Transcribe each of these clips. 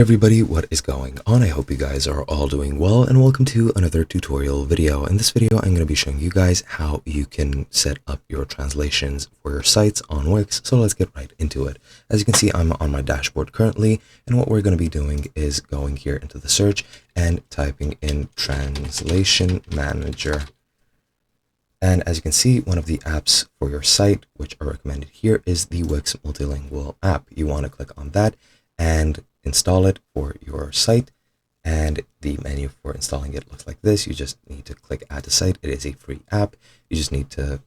Everybody, what is going on? I hope you guys are all doing well, and welcome to another tutorial video. In this video, I'm going to be showing you guys how you can set up your translations for your sites on Wix. So let's get right into it. As you can see, I'm on my dashboard currently, and what we're going to be doing is going here into the search and typing in Translation Manager. And as you can see, one of the apps for your site, which are recommended here, is the Wix Multilingual app. You want to click on that and install it for your site, and the menu for installing it looks like this. You just need to click add to site. It is a free app. You just need to,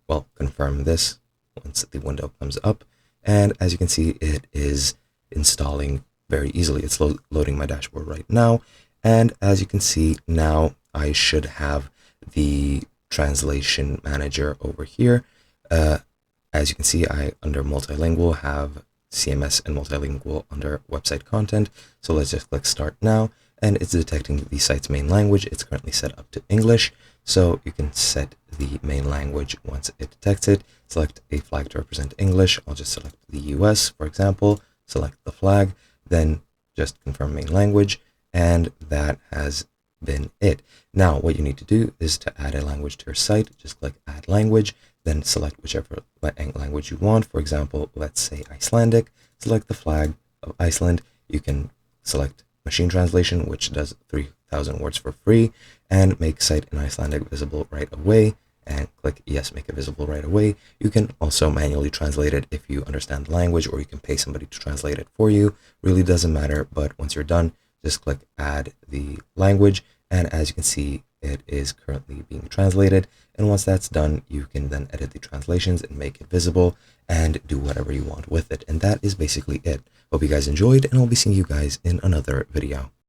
well, confirm this once the window comes up, and as you can see, it is installing very easily. It's loading my dashboard right now, and as you can see now, I should have the translation manager over here. As you can see, I under multilingual have CMS and multilingual under website content. So let's just click start now, and it's detecting the site's main language. It's currently set up to English, so you can set the main language once it detects it. Select a flag to represent English. I'll just select the US, for example, select the flag, then just confirm main language, and that has been it. Now what you need to do is to add a language to your site. Just click add language, then select whichever language you want. For example, let's say Icelandic. Select the flag of Iceland. You can select machine translation, which does 3,000 words for free, and make site in Icelandic visible right away, and click yes, make it visible right away. You can also manually translate it if you understand the language, or you can pay somebody to translate it for you. Really doesn't matter, but once you're done, just click add the language, and as you can see, it is currently being translated. And once that's done, you can then edit the translations and make it visible and do whatever you want with it. And that is basically it. Hope you guys enjoyed, and I'll be seeing you guys in another video.